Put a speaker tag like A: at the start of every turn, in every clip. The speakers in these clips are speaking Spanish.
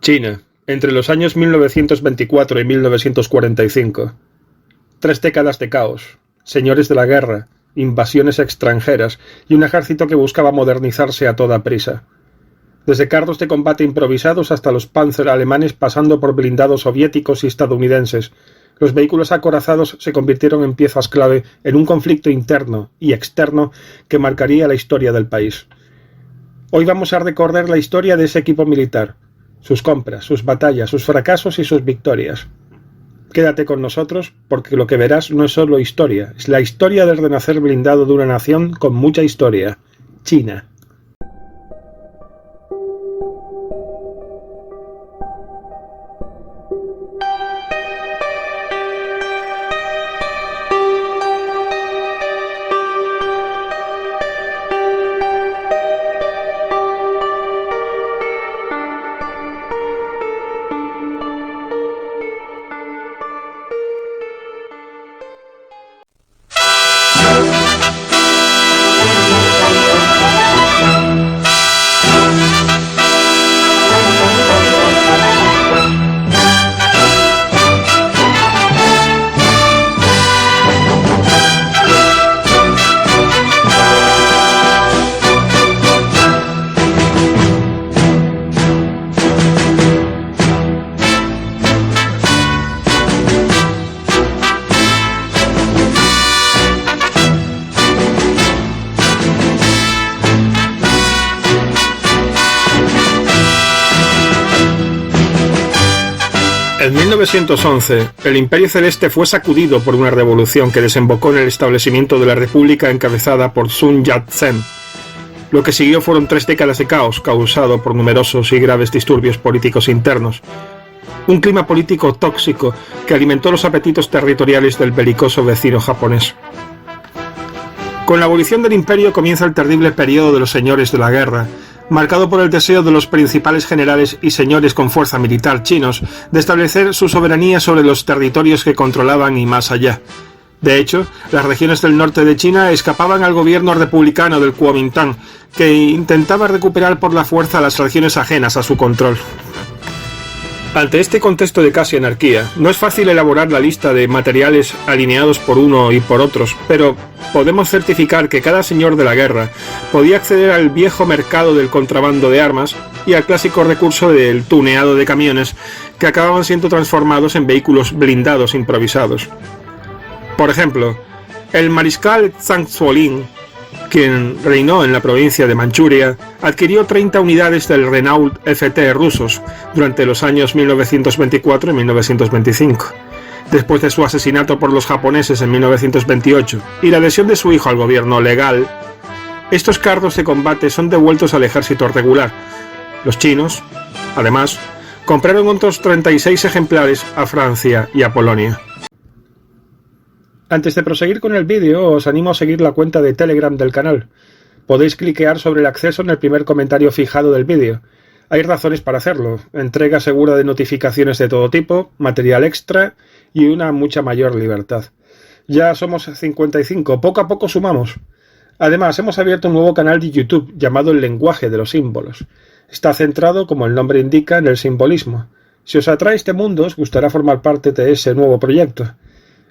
A: China, entre los años 1924 y 1945. 3 décadas de caos, señores de la guerra, invasiones extranjeras y un ejército que buscaba modernizarse a toda prisa. Desde carros de combate improvisados hasta los Panzer alemanes, pasando por blindados soviéticos y estadounidenses, los vehículos acorazados se convirtieron en piezas clave en un conflicto interno y externo que marcaría la historia del país. Hoy vamos a recorrer la historia de ese equipo militar, sus compras, sus batallas, sus fracasos y sus victorias. Quédate con nosotros porque lo que verás no es solo historia, es la historia del renacer blindado de una nación con mucha historia, China. En 1911, el Imperio Celeste fue sacudido por una revolución que desembocó en el establecimiento de la República encabezada por Sun Yat-sen. Lo que siguió fueron 3 décadas de caos causado por numerosos y graves disturbios políticos internos. Un clima político tóxico que alimentó los apetitos territoriales del belicoso vecino japonés. Con la abolición del imperio comienza el terrible periodo de los señores de la guerra, marcado por el deseo de los principales generales y señores con fuerza militar chinos de establecer su soberanía sobre los territorios que controlaban y más allá. De hecho, las regiones del norte de China escapaban al gobierno republicano del Kuomintang, que intentaba recuperar por la fuerza las regiones ajenas a su control. Ante este contexto de casi anarquía, no es fácil elaborar la lista de materiales alineados por uno y por otros, pero podemos certificar que cada señor de la guerra podía acceder al viejo mercado del contrabando de armas y al clásico recurso del tuneado de camiones que acababan siendo transformados en vehículos blindados improvisados. Por ejemplo, el mariscal Zhang Zuolin, quien reinó en la provincia de Manchuria, adquirió 30 unidades del Renault FT rusos durante los años 1924 y 1925. Después de su asesinato por los japoneses en 1928 y la adhesión de su hijo al gobierno legal, estos carros de combate son devueltos al ejército regular. Los chinos, además, compraron otros 36 ejemplares a Francia y a Polonia. Antes de proseguir con el vídeo, os animo a seguir la cuenta de Telegram del canal. Podéis cliquear sobre el acceso en el primer comentario fijado del vídeo. Hay razones para hacerlo: entrega segura de notificaciones de todo tipo, material extra y una mucha mayor libertad. Ya somos 55, poco a poco sumamos. Además, hemos abierto un nuevo canal de YouTube llamado El Lenguaje de los Símbolos. Está centrado, como el nombre indica, en el simbolismo. Si os atrae este mundo, os gustará formar parte de ese nuevo proyecto.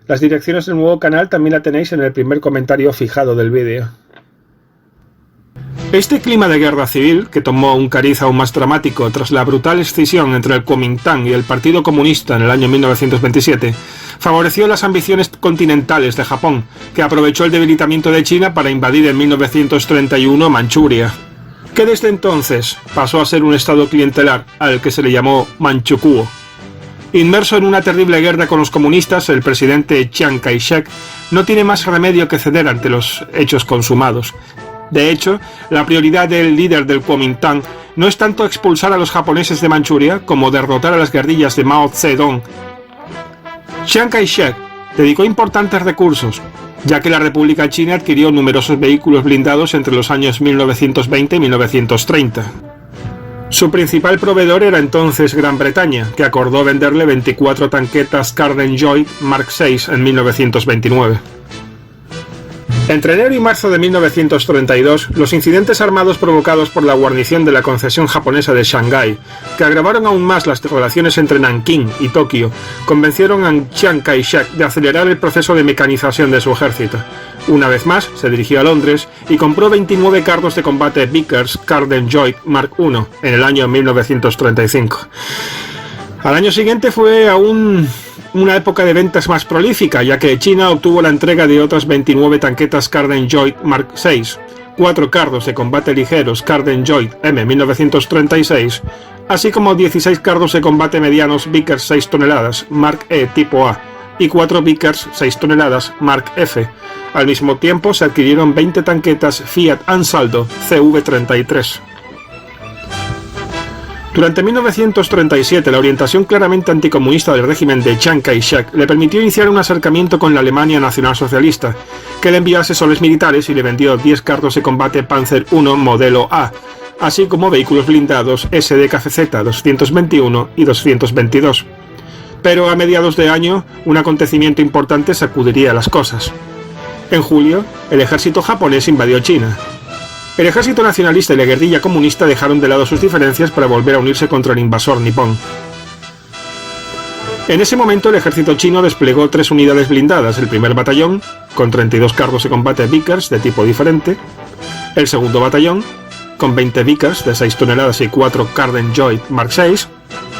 A: Las direcciones del nuevo canal también la tenéis en el primer comentario fijado del vídeo. Este clima de guerra civil, que tomó un cariz aún más dramático tras la brutal escisión entre el Kuomintang y el Partido Comunista en el año 1927, favoreció las ambiciones continentales de Japón, que aprovechó el debilitamiento de China para invadir en 1931 Manchuria, que desde entonces pasó a ser un estado clientelar al que se le llamó Manchukuo. Inmerso en una terrible guerra con los comunistas, el presidente Chiang Kai-shek no tiene más remedio que ceder ante los hechos consumados. De hecho, la prioridad del líder del Kuomintang no es tanto expulsar a los japoneses de Manchuria como derrotar a las guerrillas de Mao Zedong. Chiang Kai-shek dedicó importantes recursos, ya que la República China adquirió numerosos vehículos blindados entre los años 1920 y 1930. Su principal proveedor era entonces Gran Bretaña, que acordó venderle 24 tanquetas Carden Joy Mark VI en 1929. Entre enero y marzo de 1932, los incidentes armados provocados por la guarnición de la concesión japonesa de Shanghái, que agravaron aún más las relaciones entre Nankín y Tokio, convencieron a Chiang Kai-shek de acelerar el proceso de mecanización de su ejército. Una vez más, se dirigió a Londres y compró 29 carros de combate Vickers Carden-Joyd Mark I en el año 1935. Al año siguiente fue aún una época de ventas más prolífica, ya que China obtuvo la entrega de otras 29 tanquetas Carden-Joyd Mark VI, 4 carros de combate ligeros Carden-Joyd M1936, así como 16 carros de combate medianos Vickers 6 toneladas Mark E tipo A y 4 Vickers 6 toneladas Mark F. Al mismo tiempo se adquirieron 20 tanquetas Fiat Ansaldo CV-33. Durante 1937, la orientación claramente anticomunista del régimen de Chiang Kai-shek le permitió iniciar un acercamiento con la Alemania nacionalsocialista, que le envió asesores militares y le vendió 10 carros de combate Panzer I modelo A, así como vehículos blindados SDKFZ 221 y 222. Pero a mediados de año, un acontecimiento importante sacudiría las cosas. En julio, el ejército japonés invadió China. El ejército nacionalista y la guerrilla comunista dejaron de lado sus diferencias para volver a unirse contra el invasor nipón. En ese momento el ejército chino desplegó 3 unidades blindadas, el primer batallón, con 32 carros de combate Vickers de tipo diferente, el segundo batallón, con 20 Vickers de 6 toneladas y 4 Carden-Joyd Mark VI,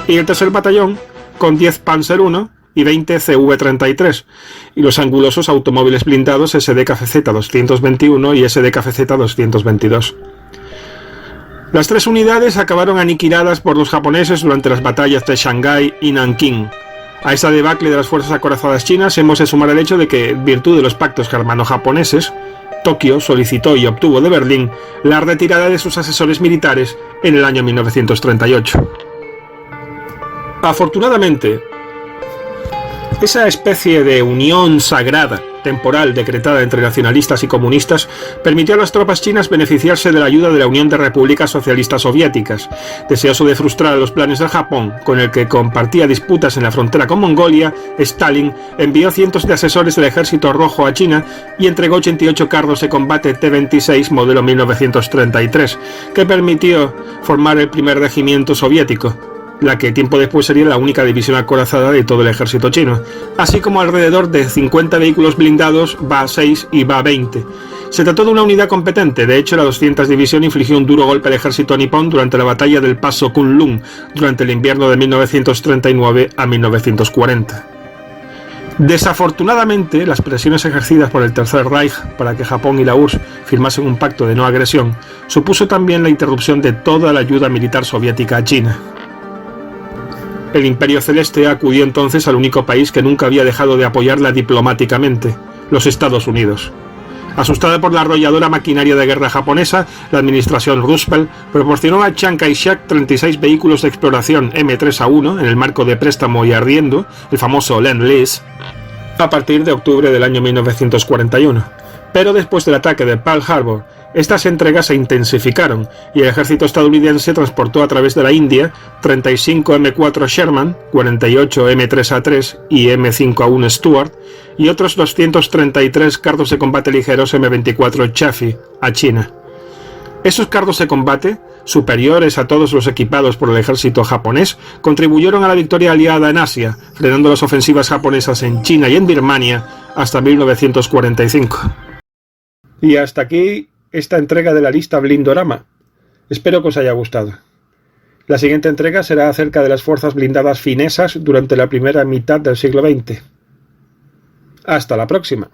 A: y el tercer batallón, con 10 Panzer I y 20 CV-33, y los angulosos automóviles blindados SDKFZ 221 y SDKFZ 222. Las 3 unidades acabaron aniquiladas por los japoneses durante las batallas de Shanghái y Nankín. A esa debacle de las fuerzas acorazadas chinas hemos de sumar el hecho de que, en virtud de los pactos germano-japoneses, Tokio solicitó y obtuvo de Berlín la retirada de sus asesores militares en el año 1938. Afortunadamente, esa especie de unión sagrada temporal decretada entre nacionalistas y comunistas permitió a las tropas chinas beneficiarse de la ayuda de la Unión de Repúblicas Socialistas Soviéticas. Deseoso de frustrar los planes del Japón, con el que compartía disputas en la frontera con Mongolia, Stalin envió cientos de asesores del Ejército Rojo a China y entregó 88 carros de combate T-26 modelo 1933, que permitió formar el primer regimiento soviético, la que tiempo después sería la única división acorazada de todo el ejército chino, así como alrededor de 50 vehículos blindados BA-6 y BA-20. Se trató de una unidad competente. De hecho, la 200 División infligió un duro golpe al ejército nipón durante la batalla del Paso Kunlun, durante el invierno de 1939 a 1940. Desafortunadamente, las presiones ejercidas por el Tercer Reich para que Japón y la URSS firmasen un pacto de no agresión supuso también la interrupción de toda la ayuda militar soviética a China. El Imperio Celeste acudió entonces al único país que nunca había dejado de apoyarla diplomáticamente, los Estados Unidos. Asustada por la arrolladora maquinaria de guerra japonesa, la administración Roosevelt proporcionó a Chiang Kai-shek 36 vehículos de exploración M3A1 en el marco de préstamo y arriendo, el famoso Lend-Lease, a partir de octubre del año 1941. Pero después del ataque de Pearl Harbor, estas entregas se intensificaron y el ejército estadounidense transportó a través de la India 35 M4 Sherman, 48 M3A3 y M5A1 Stuart y otros 233 carros de combate ligeros M24 Chaffee a China. Esos carros de combate, superiores a todos los equipados por el ejército japonés, contribuyeron a la victoria aliada en Asia, frenando las ofensivas japonesas en China y en Birmania hasta 1945. Y hasta aquí esta entrega de la lista Blindorama. Espero que os haya gustado. La siguiente entrega será acerca de las fuerzas blindadas finesas durante la primera mitad del siglo XX. Hasta la próxima.